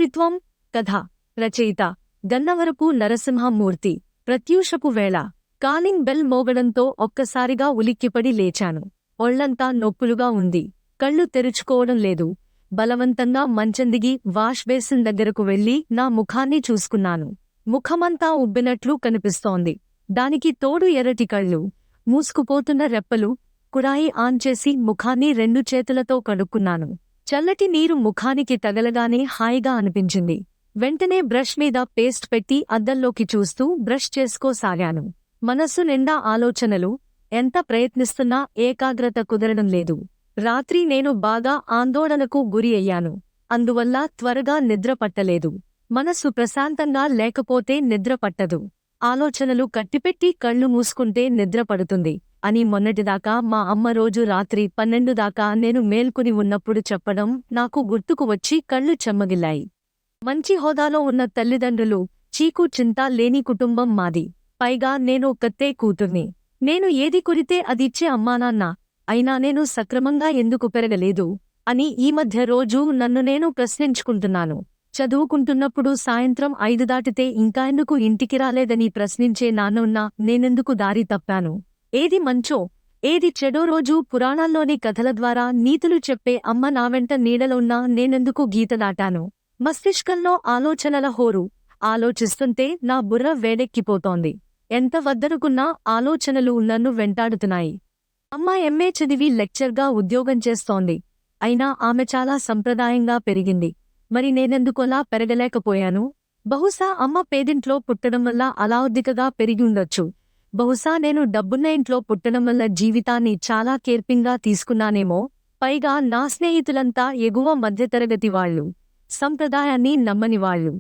అస్తిత్వం. కథ రచయిత గన్నవరపు నరసింహమూర్తి. ప్రత్యూషపు వేళ. కాలింగ్ బెల్ మోగడంతో ఒక్కసారిగా ఉలిక్కిపడి లేచాను. ఒళ్లంతా నొప్పులుగా ఉంది. కళ్ళు తెరుచుకోవడం లేదు. బలవంతంగా మంచందిగి వాష్ బేసిన్ దగ్గరకు వెళ్లి నా ముఖాన్ని చూసుకున్నాను. ముఖమంతా ఉబ్బినట్లు కనిపిస్తోంది. దానికి తోడు ఎర్రటి కళ్ళు, మూసుకుపోతున్న రెప్పలు. కుడాయి ఆన్ చేసి ముఖాన్ని 2 చేతులతో కడుక్కున్నాను. చల్లటి నీరు ముఖానికి తగలగానే హాయిగా అనిపించింది. వెంటనే బ్రష్ మీద పేస్ట్ పెట్టి అద్దంలోకి చూస్తూ బ్రష్ చేసుకోసాగాను. మనస్సు నిండా ఆలోచనలు. ఎంత ప్రయత్నిస్తున్నా ఏకాగ్రత కుదరడం లేదు. రాత్రి నేను బాగా ఆందోళనకు గురి అయ్యాను. అందువల్ల త్వరగా నిద్ర పట్టలేదు. మనస్సు ప్రశాంతంగా లేకపోతే నిద్ర పట్టదు. ఆలోచనలు కట్టిపెట్టి కళ్ళు మూసుకుంటే నిద్ర పడుతుంది అని మొన్నటిదాకా మా అమ్మ రోజు రాత్రి 12 దాకా నేను మేల్కొని ఉన్నప్పుడు చెప్పడం నాకు గుర్తుకు వచ్చి కళ్ళు చెమ్మగిల్లాయి. మంచి హోదాలో ఉన్న తల్లిదండ్రులు, చీకు చింత లేని కుటుంబం మాది. పైగా నేను ఒక్కతే కూతుర్ని. నేను ఏది కొరితే అదిచ్చే అమ్మానాన్న. అయినా నేను సక్రమంగా ఎందుకు పెరగలేదు అని ఈ మధ్య రోజూ నన్ను నేను ప్రశ్నించుకుంటున్నాను. చదువుకుంటున్నప్పుడు సాయంత్రం 5 దాటితే ఇంకా ఎందుకు ఇంటికి రాలేదని ప్రశ్నించే నాన్నున్నా నేనెందుకు దారి తప్పాను? ఏది మంచో ఏది చెడో రోజూ పురాణాల్లోని కథల ద్వారా నీతులు చెప్పే అమ్మ నా వెంట నీడలో ఉన్నా నేనెందుకు గీత దాటాను? మస్తిష్కంలో ఆలోచనల హోరు. ఆలోచిస్తుంటే నా బుర్ర వేడెక్కిపోతోంది. ఎంత వద్దనుకున్నా ఆలోచనలు నన్ను వెంటాడుతున్నాయి. అమ్మ ఎంఏ చదివి లెక్చర్గా ఉద్యోగం చేస్తోంది. అయినా ఆమె చాలా సంప్రదాయంగా పెరిగింది. మరి నేనెందుకోలా పెరగలేకపోయాను? బహుశా అమ్మ పేదింట్లో పుట్టడం వల్ల అలావుద్దికగా పెరిగి ఉండొచ్చు. బహుశా నేను డబ్బున్న ఇంట్లో పుట్టడం వల్ల జీవితాన్ని చాలా కేర్పింగ్గా తీసుకున్నానేమో. పైగా నా స్నేహితులంతా ఎగువ మధ్యతరగతి వాళ్ళు, సంప్రదాయాన్ని నమ్మనివాళ్లు.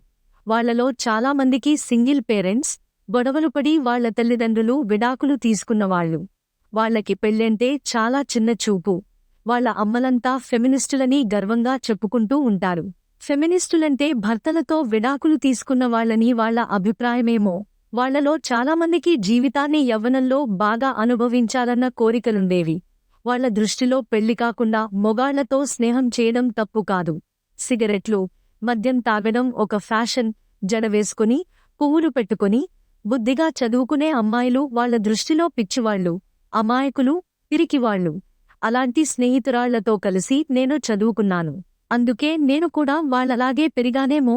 వాళ్లలో చాలామందికి సింగిల్ పేరెంట్స్, గొడవలు పడి వాళ్ల తల్లిదండ్రులు విడాకులు తీసుకున్నవాళ్లు. వాళ్లకి పెళ్ళంటే చాలా చిన్న చూపు. వాళ్ల అమ్మలంతా ఫెమినిస్టులని గర్వంగా చెప్పుకుంటూ ఉంటారు. ఫెమినిస్టులంటే భర్తలతో విడాకులు తీసుకున్న వాళ్లని వాళ్ల అభిప్రాయమేమో. వాళ్లలో చాలామందికి జీవితాన్ని యవ్వనంలో బాగా అనుభవించాలన్న కోరికలుండేవి. వాళ్ల దృష్టిలో పెళ్లి కాకుండా మొగాళ్లతో స్నేహం చేయడం తప్పు కాదు. సిగరెట్లు, మద్యం తాగడం ఒక ఫ్యాషన్. జడవేసుకుని, పువ్వులు పెట్టుకుని, బుద్ధిగా చదువుకునే అమ్మాయిలు వాళ్ల దృష్టిలో పిచ్చివాళ్లు, అమాయకులు, పిరికివాళ్లు. అలాంటి స్నేహితురాళ్లతో కలిసి నేను చదువుకున్నాను. అందుకే నేను కూడా వాళ్లలాగే పెరిగానేమో.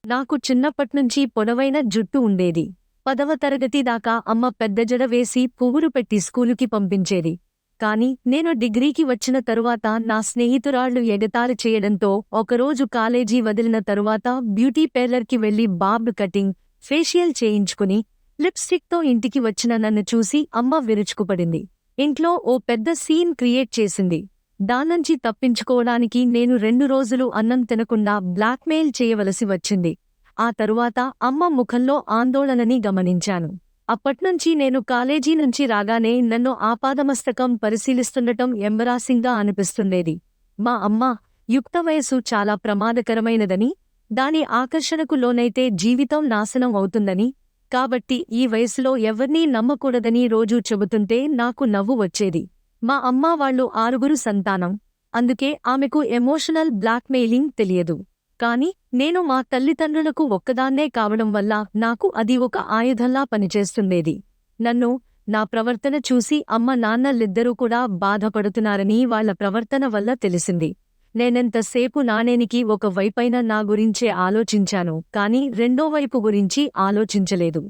నాకు చిన్నప్పట్నుంచి పొడవైన జుట్టు ఉండేది. 10వ తరగతి దాకా అమ్మ పెద్ద జడ వేసి పువ్వులు పెట్టి స్కూలుకి పంపించేది. కాని నేను డిగ్రీకి వచ్చిన తరువాత నా స్నేహితురాళ్లు ఎగతాళి చేయడంతో ఒకరోజు కాలేజీ వదిలిన తరువాత బ్యూటీ పార్లర్కి వెళ్లి బాబ్ కటింగ్, ఫేషియల్ చేయించుకుని లిప్స్టిక్తో ఇంటికి వచ్చిన నన్ను చూసి అమ్మ విరుచుకుపడింది. ఇంట్లో ఓ పెద్ద సీన్ క్రియేట్ చేసింది. దాన్నుంచి తప్పించుకోవడానికి నేను 2 రోజులు అన్నం తినకుండా బ్లాక్మెయిల్ చేయవలసి వచ్చింది. ఆ తరువాత అమ్మ ముఖంలో ఆందోళనని గమనించాను. అప్పట్నుంచి నేను కాలేజీ నుంచి రాగానే నన్ను ఆపాదమస్తకం పరిశీలిస్తుండటం ఎంబరాసింగ్గా అనిపిస్తుండేది. మా అమ్మ యుక్త వయసు చాలా ప్రమాదకరమైనదని, దాని ఆకర్షణకు లోనైతే జీవితం నాశనం అవుతుందని, కాబట్టి ఈ వయసులో ఎవర్నీ నమ్మకూడదని రోజూ చెబుతుంటే నాకు నవ్వు వచ్చేది. మా అమ్మ వాళ్ళు 6 సంతానం. అందుకే ఆమెకు ఎమోషనల్ బ్లాక్మెయిలింగ్ తెలియదు. కాని నేను మా తల్లిదండ్రులకు ఒక్కదాన్నే కావడం వల్ల నాకు అది ఒక ఆయుధంలా పనిచేస్తుండేది. నన్ను, నా ప్రవర్తన చూసి అమ్మ నాన్నలిద్దరూ కూడా బాధపడుతున్నారని వాళ్ల ప్రవర్తన వల్ల తెలిసింది. నేనెంతసేపు నాణేనికి ఒక వైపైన నా గురించే ఆలోచించాను కాని రెండో వైపు గురించి ఆలోచించలేదు.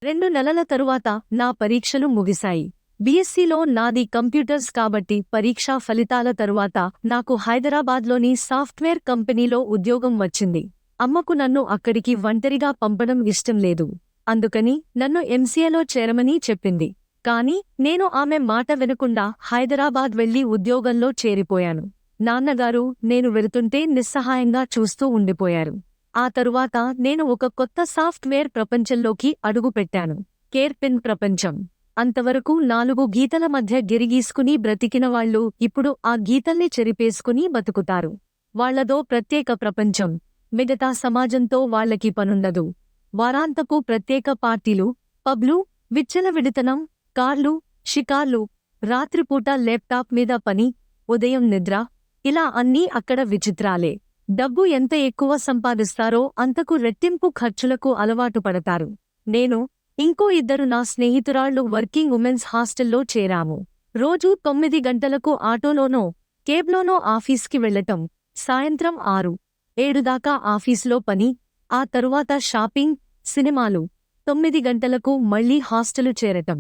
2 నెలల తరువాత నా పరీక్షలు ముగిశాయి. బీఎస్సీలో నాది కంప్యూటర్స్ కాబట్టి పరీక్షా ఫలితాల తరువాత నాకు హైదరాబాద్లోని సాఫ్ట్వేర్ కంపెనీలో ఉద్యోగం వచ్చింది. అమ్మకు నన్ను అక్కడికి ఒంటరిగా పంపడం ఇష్టం లేదు. అందుకని నన్ను ఎంసీఏలో చేరమని చెప్పింది. కాని నేను ఆమె మాట వినకుండా హైదరాబాద్ వెళ్లి ఉద్యోగంలో చేరిపోయాను. నాన్నగారు నేను వెళుతుంటే నిస్సహాయంగా చూస్తూ ఉండిపోయారు. ఆ తరువాత నేను ఒక కొత్త సాఫ్ట్వేర్ ప్రపంచంలోకి అడుగుపెట్టాను. కేర్పిన్ ప్రపంచం. అంతవరకు 4 గీతల మధ్య గిరిగీసుకుని బ్రతికినవాళ్లు ఇప్పుడు ఆ గీతల్ని చెరిపేసుకుని బతుకుతారు. వాళ్లదో ప్రత్యేక ప్రపంచం. మిగతా సమాజంతో వాళ్లకి పనుండదు. వారాంతపు ప్రత్యేక పార్టీలు, పబ్లు, విచ్చలవిడితనం, కార్లు, షికార్లు, రాత్రిపూట ల్యాప్టాప్ మీద పని, ఉదయం నిద్ర. ఇలా అన్నీ అక్కడ విచిత్రాలే. డబ్బు ఎంత ఎక్కువ సంపాదిస్తారో అంతకు రెట్టింపు ఖర్చులకు అలవాటు పడతారు. నేను, ఇంకో ఇద్దరు నా స్నేహితురాళ్లు వర్కింగ్ ఉమెన్స్ హాస్టల్లో చేరాము. రోజూ 9 గంటలకు ఆటోలోనో, కేబ్లోనో ఆఫీస్కి వెళ్లటం, సాయంత్రం 6-7 దాకా ఆఫీసులో పని, ఆ తరువాత షాపింగ్, సినిమాలు, 9 గంటలకు మళ్లీ హాస్టలు చేరటం.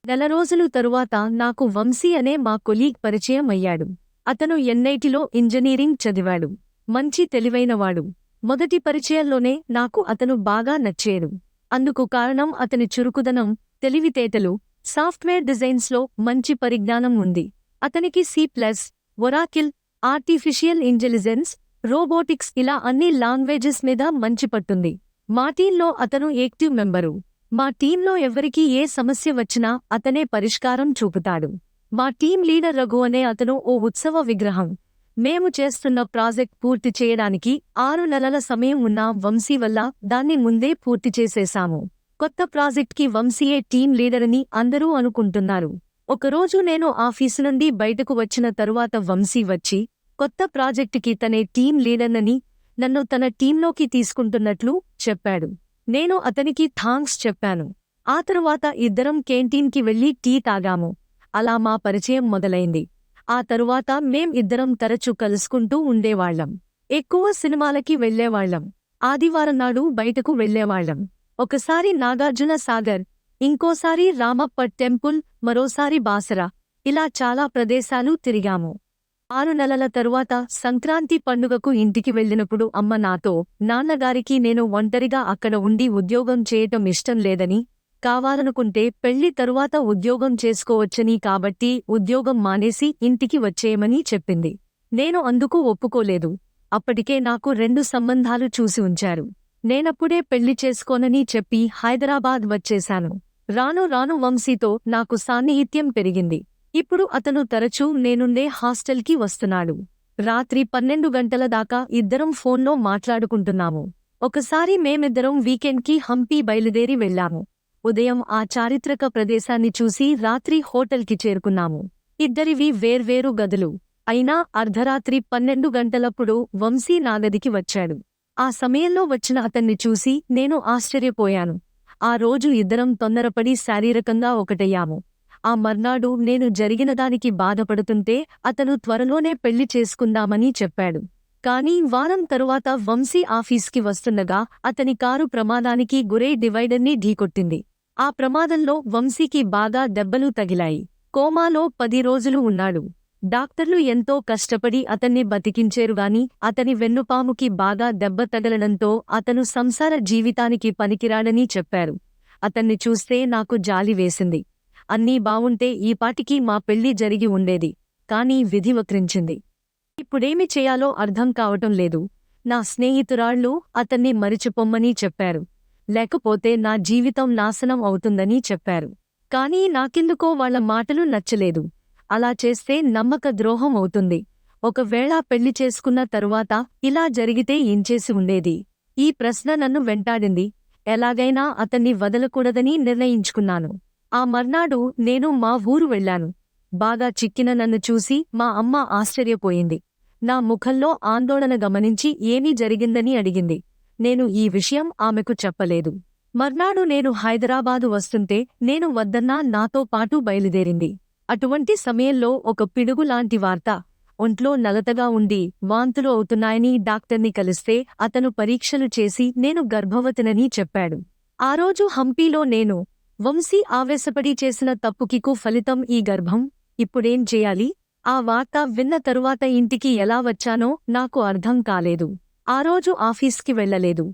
నెల రోజులు తరువాత నాకు వంశీ అనే మా కొలీగ్ పరిచయం అయ్యాడు. అతను ఎన్ఐటిలో ఇంజనీరింగ్ చదివాడు. మంచి తెలివైనవాడు. మొదటి పరిచయంలోనే నాకు అతను బాగా నచ్చాడు. అందుకు కారణం అతని చురుకుదనం, తెలివితేటలు, సాఫ్ట్వేర్ డిజైన్స్లో మంచి పరిజ్ఞానం ఉంది. అతనికి C++, Oracle, artificial intelligence, robotics ఇలా అన్ని లాంగ్వేజెస్ మీద మంచి పట్టుంది. మా టీంలో అతను యాక్టివ్ మెంబరు. మా టీంలో ఎవరికి ఏ సమస్య వచ్చినా అతనే పరిష్కారం చూపుతాడు. మా టీం లీడర్ రఘు అనే అతను ఓ ఉత్సవ విగ్రహం. మేము చేస్తున్న ప్రాజెక్ట్ పూర్తి చేయడానికి 6 నెలల సమయం ఉన్న వంశీ వల్ల దాన్ని ముందే పూర్తి చేసేశాము. కొత్త ప్రాజెక్ట్కి వంశీయే టీం లీడరని అందరూ అనుకుంటున్నారు. ఒకరోజు నేను ఆఫీసు నుండి బయటకు వచ్చిన తరువాత వంశీ వచ్చి, కొత్త ప్రాజెక్టుకి తనే టీం లీడర్నని, నన్ను తన టీంలోకి తీసుకుంటున్నట్లు చెప్పాడు. నేను అతనికి థాంక్స్ చెప్పాను. ఆ తరువాత ఇద్దరం కేంటీన్కి వెళ్లి టీ తాగాము. అలా మా పరిచయం మొదలైంది. ఆ తరువాత మేం ఇద్దరం తరచూ కలుసుకుంటూ ఉండేవాళ్లం. ఎక్కువ సినిమాలకి వెళ్లేవాళ్లం. ఆదివారం నాడు బయటకు వెళ్లేవాళ్లం. ఒకసారి నాగార్జున సాగర్, ఇంకోసారి రామప్ప టెంపుల్, మరోసారి బాసరా, ఇలా చాలా ప్రదేశాలు తిరిగాము. 6 నెలల తరువాత సంక్రాంతి పండుగకు ఇంటికి వెళ్ళినప్పుడు అమ్మ నాతో, నాన్నగారికి నేను ఒంటరిగా అక్కడ ఉండి ఉద్యోగం చేయటం ఇష్టం లేదని, కావాలనుకుంటే పెళ్లి తరువాత ఉద్యోగం చేసుకోవచ్చని, కాబట్టి ఉద్యోగం మానేసి ఇంటికి వచ్చేయమని చెప్పింది. నేను అందుకు ఒప్పుకోలేదు. అప్పటికే నాకు 2 సంబంధాలు చూసి ఉంచారు. నేనప్పుడే పెళ్లి చేసుకోనని చెప్పి హైదరాబాద్ వచ్చేశాను. రాను రాను వంశీతో నాకు సాన్నిహిత్యం పెరిగింది. ఇప్పుడు అతను తరచూ నేనుండే హాస్టల్కి వస్తున్నాడు. రాత్రి 12 గంటల దాకా ఇద్దరం ఫోన్లో మాట్లాడుకుంటున్నాము. ఒకసారి మేమిద్దరం వీకెండ్కి హంపి బయలుదేరి వెళ్లాము. ఉదయం ఆ చారిత్రక ప్రదేశాన్ని చూసి రాత్రి హోటల్కి చేరుకున్నాము. ఇద్దరివి వేర్వేరు గదులు. అయినా అర్ధరాత్రి 12 గంటలప్పుడు వంశీ నా గదికి వచ్చాడు. ఆ సమయంలో వచ్చిన అతన్ని చూసి నేను ఆశ్చర్యపోయాను. ఆ రోజు ఇద్దరం తొందరపడి శారీరకంగా ఒకటయ్యాము. ఆ మర్నాడు నేను జరిగినదానికి బాధపడుతుంటే అతను త్వరలోనే పెళ్లి చేసుకుందామని చెప్పాడు. కానీ వారం తరువాత వంశీ ఆఫీస్కి వస్తుండగా అతని కారు ప్రమాదానికి గురై డివైడర్ని ఢీకొట్టింది. ఆ ప్రమాదంలో వంశీకి బాగా దెబ్బలు తగిలాయి. కోమాలో 10 రోజులు ఉన్నాడు. డాక్టర్లు ఎంతో కష్టపడి అతన్ని బతికించేరుగాని అతని వెన్నుపాముకి బాగా దెబ్బ తగలడంతో అతను సంసార జీవితానికి పనికిరాడని చెప్పారు. అతన్ని చూస్తే నాకు జాలి వేసింది. అన్నీ బావుంటే ఈపాటికి మా పెళ్లి జరిగి ఉండేది. కానీ విధి వక్రించింది. ఇప్పుడేమి చేయాలో అర్థం కావటం లేదు. నా స్నేహితురాళ్లు అతన్ని మరిచిపొమ్మని చెప్పారు. లేకపోతే నా జీవితం నాశనం అవుతుందని చెప్పారు. కానీ నాకెందుకో వాళ్ల మాటలు నచ్చలేదు. అలా చేస్తే నమ్మక ద్రోహం అవుతుంది. ఒకవేళ పెళ్లి చేసుకున్న తరువాత ఇలా జరిగితే ఏం చేసి ఉండేది? ఈ ప్రశ్న నన్ను వెంటాడింది. ఎలాగైనా అతన్ని వదలకూడదని నిర్ణయించుకున్నాను. ఆ మర్నాడు నేను మా ఊరు వెళ్లాను. బాగా చిక్కిన నన్ను చూసి మా అమ్మ ఆశ్చర్యపోయింది. నా ముఖంలో ఆందోళన గమనించి ఏమీ జరిగిందని అడిగింది. నేను ఈ విషయం ఆమెకు చెప్పలేదు. మర్నాడు నేను హైదరాబాదు వస్తుంటే నేను వద్దన్నా నాతో పాటు బయలుదేరింది. అటువంటి సమయంలో ఒక పిడుగులాంటి వార్త. ఒంట్లో నలతగా ఉండి వాంతులు అవుతున్నాయని డాక్టర్ని కలిస్తే అతను పరీక్షలు చేసి నేను గర్భవతినని చెప్పాడు. ఆ రోజు హంపీలో నేను, వంశీ ఆవేశపడి చేసిన తప్పుకికు ఫలితం ఈ గర్భం. ఇప్పుడేం చేయాలి? ఆ వార్త విన్న తరువాత ఇంటికి ఎలా వచ్చానో నాకు అర్థం కాలేదు. ఆ రోజు ఆఫీస్కి వెళ్లలేదు.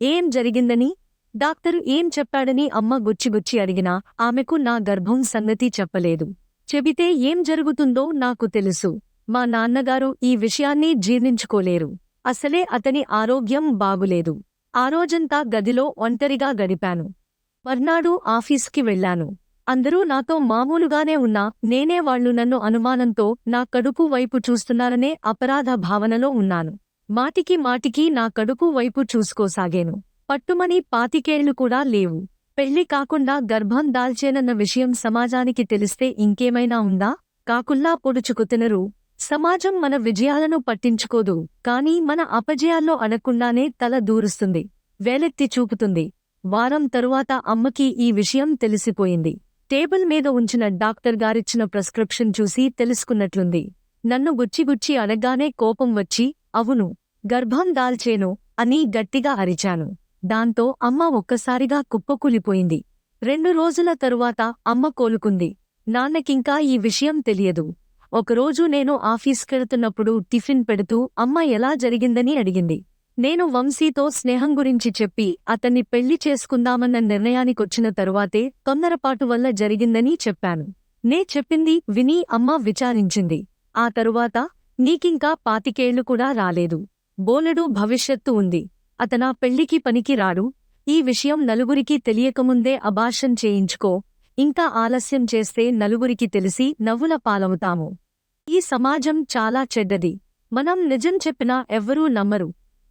ఏం జరిగిందని, డాక్టరు ఏం చెప్పాడని అమ్మ గుచ్చిగుచ్చి అడిగినా ఆమెకు నా గర్భం సంగతి చెప్పలేదు. చెబితే ఏం జరుగుతుందో నాకు తెలుసు. మా నాన్నగారు ఈ విషయాన్ని జీర్ణించుకోలేరు. అసలే అతని ఆరోగ్యం బాగులేదు. ఆ రోజంతా గదిలో ఒంటరిగా గడిపాను. మర్నాడు ఆఫీస్కి వెళ్లాను. అందరూ నాతో మామూలుగానే ఉన్నా నేనే వాళ్లు నన్ను అనుమానంతో నా కడుపు వైపు చూస్తున్నారనే అపరాధ భావనలో ఉన్నాను. మాటికి మాటికి నా కడుపు వైపు చూసుకోసాగాను. పట్టుమని 25 ఏళ్లు కూడా లేవు. పెళ్లి కాకుండా గర్భం దాల్చేనన్న విషయం సమాజానికి తెలిస్తే ఇంకేమైనా ఉందా? కాకుల్లా పొడుచుకు తినరు, సమాజం మన విజయాలను పట్టించుకోదు, కానీ మన అపజయాల్లో అడగకుండానే తల దూరుస్తుంది, వేలెత్తి చూపుతుంది. వారం తరువాత అమ్మకి ఈ విషయం తెలిసిపోయింది. టేబుల్ మీద ఉంచిన డాక్టర్ గారిచ్చిన ప్రిస్క్రిప్షన్ చూసి తెలుసుకున్నట్లుంది. నన్ను గుచ్చిగుచ్చి అడగ్గానే కోపం వచ్చి, అవును, గర్భం దాల్చేను అని గట్టిగా అరిచాను. దాంతో అమ్మ ఒక్కసారిగా కుప్పకూలిపోయింది. 2 రోజుల తరువాత అమ్మ కోలుకుంది. నాన్నకింకా ఈ విషయం తెలియదు. ఒకరోజు నేను ఆఫీస్కెళ్తున్నప్పుడు టిఫిన్ పెడుతూ అమ్మ ఎలా జరిగిందని అడిగింది. నేను వంశీతో స్నేహం గురించి చెప్పి అతన్ని పెళ్లి చేసుకుందామన్న నిర్ణయానికొచ్చిన తరువాతే తొందరపాటు వల్ల జరిగిందని చెప్పాను. నే చెప్పింది విని అమ్మ విచారించింది. ఆ తరువాత, నీకింకా 25 ఏళ్లు కూడా రాలేదు. బోలెడు భవిష్యత్తు ఉంది. అతనా పెళ్లికి పనికి రాడు. ఈ విషయం నలుగురికి తెలియకముందే అబార్షన్ చేయించుకో. ఇంకా ఆలస్యం చేస్తే నలుగురికి తెలిసి నవ్వుల పాలవుతాము. ఈ సమాజం చాలా చెడ్డది. మనం నిజం చెప్పినా ఎవ్వరూ నమ్మరు.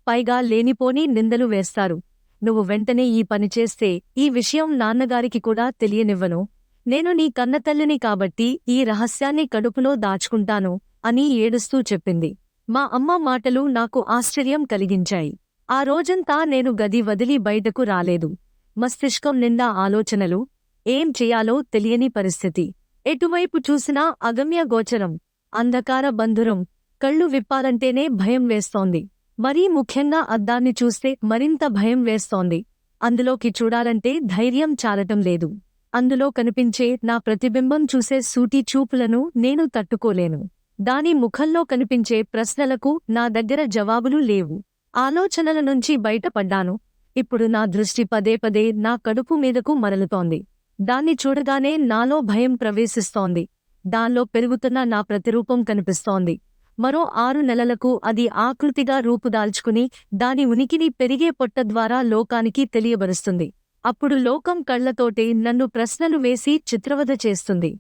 పైగా లేనిపోని నిందలు వేస్తారు. నువ్వు వెంటనే ఈ పని చేస్తే ఈ విషయం నాన్నగారికి కూడా తెలియనివ్వను. నేను నీ కన్నతల్లిని కాబట్టి ఈ రహస్యాన్ని కడుపులో దాచుకుంటాను అని ఏడుస్తూ చెప్పింది. మా అమ్మ మాటలు నాకు ఆశ్చర్యం కలిగించాయి. ఆ రోజంతా నేను గది వదిలి బయటకు రాలేదు. మస్తిష్కం నిండా ఆలోచనలు, ఏం చెయ్యాలో తెలియని పరిస్థితి. ఎటువైపు చూసినా అగమ్య గోచరం, అంధకార బంధురం. కళ్ళు విప్పాలంటేనే భయం వేస్తోంది. మరీ ముఖ్యంగా అద్దాన్ని చూస్తే మరింత భయం వేస్తోంది. అందులోకి చూడాలంటే ధైర్యం చాలటం లేదు. అందులో కనిపించే నా ప్రతిబింబం చూసే సూటి చూపులను నేను తట్టుకోలేను. దాని ముఖంలో కనిపించే ప్రశ్నలకు నా దగ్గర జవాబులు లేవు. ఆలోచనల నుంచి బయటపడ్డాను. ఇప్పుడు నా దృష్టి పదే పదే నా కడుపు మీదకు మరలుతోంది. దాన్ని చూడగానే నాలో భయం ప్రవేశిస్తోంది. దానిలో పెరుగుతున్న నా ప్రతిరూపం కనిపిస్తోంది. మరో 6 నెలలకు అది ఆకృతిగా రూపుదాల్చుకుని దాని ఉనికిని పెరిగే పొట్ట ద్వారా లోకానికి తెలియబరుస్తుంది. అప్పుడు లోకం కళ్లతోటే నన్ను ప్రశ్నలు వేసి చిత్రవధ చేస్తుంది.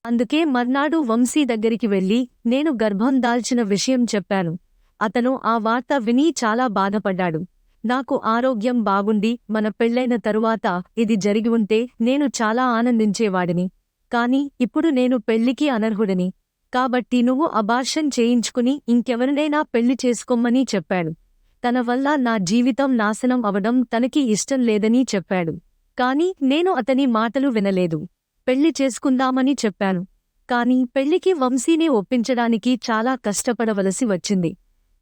అందుకే మర్నాడు వంశీ దగ్గరికి వెళ్లి నేను గర్భం దాల్చిన విషయం చెప్పాను. అతను ఆ వార్త విని చాలా బాధపడ్డాడు. నాకు ఆరోగ్యం బాగుండి మన పెళ్లైన తరువాత ఇది జరిగి ఉంటే నేను చాలా ఆనందించేవాడిని. కాని ఇప్పుడు నేను పెళ్లికి అనర్హుడిని. కాబట్టి నువ్వు అబార్షన్ చేయించుకుని ఇంకెవరినైనా పెళ్లి చేసుకోమని చెప్పాడు. తన వల్ల నా జీవితం నాశనం అవడం తనకి ఇష్టం లేదని చెప్పాడు. కాని నేను అతని మాటలు వినలేదు. పెళ్లి చేసుకుందామని చెప్పాను. కాని పెళ్లికి వంశీని ఒప్పించడానికి చాలా కష్టపడవలసి వచ్చింది.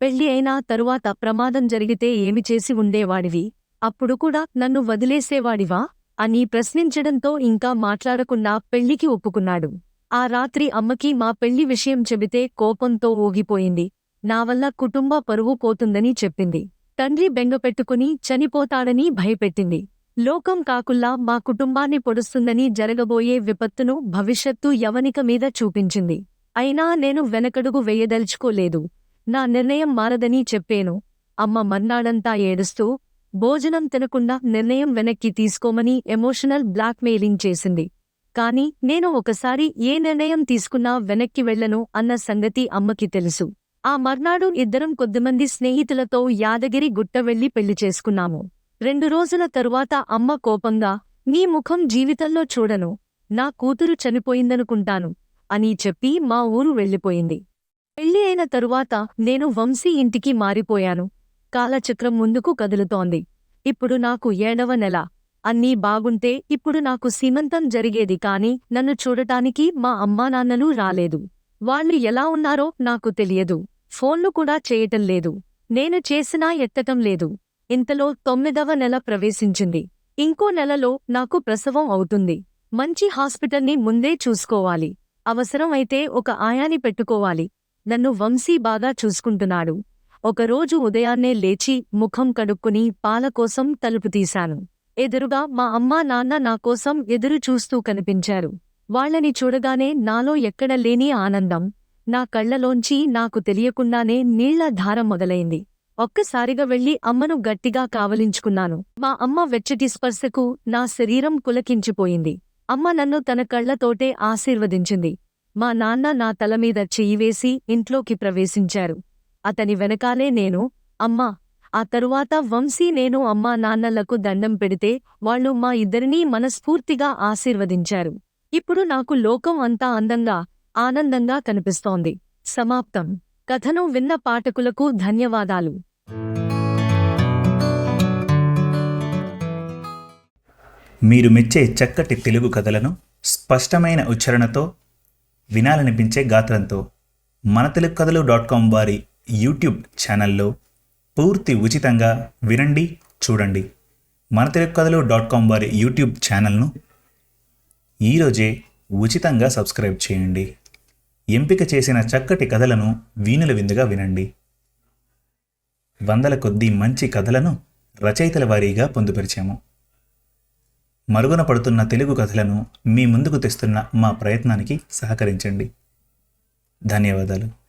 పెళ్లి అయినా తరువాత ప్రమాదం జరిగితే ఏమి చేసి ఉండేవాడివి? అప్పుడు కూడా నన్ను వదిలేసేవాడివా అని ప్రశ్నించడంతో ఇంకా మాట్లాడకుండా పెళ్లికి ఒప్పుకున్నాడు. ఆ రాత్రి అమ్మకి మా పెళ్లి విషయం చెబితే కోపంతో ఊగిపోయింది. నా వల్ల కుటుంబ పరువు పోతుందని చెప్పింది. తండ్రి బెంగపెట్టుకుని చనిపోతాడని భయపెట్టింది. లోకం కాకుల్లా మా కుటుంబాన్ని పొడుస్తుందని జరగబోయే విపత్తును భవిష్యత్తు యవనిక మీద చూపించింది. అయినా నేను వెనకడుగు వేయదలుచుకోలేదు. నా నిర్ణయం మారదని చెప్పేను. అమ్మ మర్నాడంతా ఏడుస్తూ భోజనం తినకుండా నిర్ణయం వెనక్కి తీసుకోమని ఎమోషనల్ బ్లాక్మెయిలింగ్ చేసింది. కాని నేను ఒకసారి ఏ నిర్ణయం తీసుకున్నా వెనక్కి వెళ్లను అన్న సంగతి అమ్మకి తెలుసు. ఆ మర్నాడు ఇద్దరం కొద్దిమంది స్నేహితులతో యాదగిరి గుట్ట వెళ్లి పెళ్లి చేసుకున్నాము. 2 రోజుల తరువాత అమ్మ కోపంగా, నీ ముఖం జీవితంలో చూడను, నా కూతురు చనిపోయిందనుకుంటాను అని చెప్పి మా ఊరు వెళ్ళిపోయింది. పెళ్లి అయిన తరువాత నేను వంశీ ఇంటికి మారిపోయాను. కాలచక్రం ముందుకు కదులుతోంది. ఇప్పుడు నాకు 7వ నెల. అన్నీ బాగుంటే ఇప్పుడు నాకు సీమంతం జరిగేది. కాని నన్ను చూడటానికి మా అమ్మానాన్నలు రాలేదు. వాళ్ళు ఎలా ఉన్నారో నాకు తెలియదు. ఫోన్లు కూడా చేయటం లేదు. నేను చేసినా ఎత్తటం లేదు. ఇంతలో 9వ నెల ప్రవేశించింది. ఇంకో నెలలో నాకు ప్రసవం అవుతుంది. మంచి హాస్పిటల్ని ముందే చూసుకోవాలి. అవసరం అయితే ఒక ఆయాని పెట్టుకోవాలి. నన్ను వంశీ బాగా చూసుకుంటున్నాడు. ఒకరోజు ఉదయాన్నే లేచి ముఖం కడుక్కుని పాల కోసం తలుపు తీశాను. ఎదురుగా మా అమ్మా నాన్న నా కోసం ఎదురు చూస్తూ కనిపించారు. వాళ్లని చూడగానే నాలో ఎక్కడ లేని ఆనందం. నా కళ్లలోంచి నాకు తెలియకుండానే నీళ్ల ధార మొదలైంది. ఒక్కసారిగా వెళ్లి అమ్మను గట్టిగా కావలించుకున్నాను. మా అమ్మ వెచ్చటి స్పర్శకు నా శరీరం పులకించిపోయింది. అమ్మ నన్ను తన కళ్లతోటే ఆశీర్వదించింది. మా నాన్న నా తలమీద చెయ్యివేసి ఇంట్లోకి ప్రవేశించారు. అతని వెనకాలే నేను, అమ్మా. ఆ తరువాత వంశీ నేను అమ్మా నాన్నలకు దండం పెడితే వాళ్ళు మా ఇద్దరినీ మనస్ఫూర్తిగా ఆశీర్వదించారు. ఇప్పుడు నాకు లోకం అంతా అందంగా, ఆనందంగా కనిపిస్తోంది. సమాప్తం. కథను విన్న పాఠకులకు ధన్యవాదాలు. మీరు మెచ్చే చక్కటి తెలుగు కథలను స్పష్టమైన ఉచ్చారణతో, వినాలనిపించే గాత్రంతో మన తెలుగు కథలు .com వారి యూట్యూబ్ ఛానల్లో పూర్తి ఉచితంగా వినండి, చూడండి. మన తెలుగు కథలు .com వారి యూట్యూబ్ ఛానల్ను ఈరోజే ఉచితంగా సబ్స్క్రైబ్ చేయండి. ఎంపిక చేసిన చక్కటి కథలను వీణుల విందుగా వినండి. వందల కొద్దీ మంచి కథలను రచయితల వారీగా పొందుపరిచాము. మరుగున పడుతున్న తెలుగు కథలను మీ ముందుకు తెస్తున్న మా ప్రయత్నానికి సహకరించండి. ధన్యవాదాలు.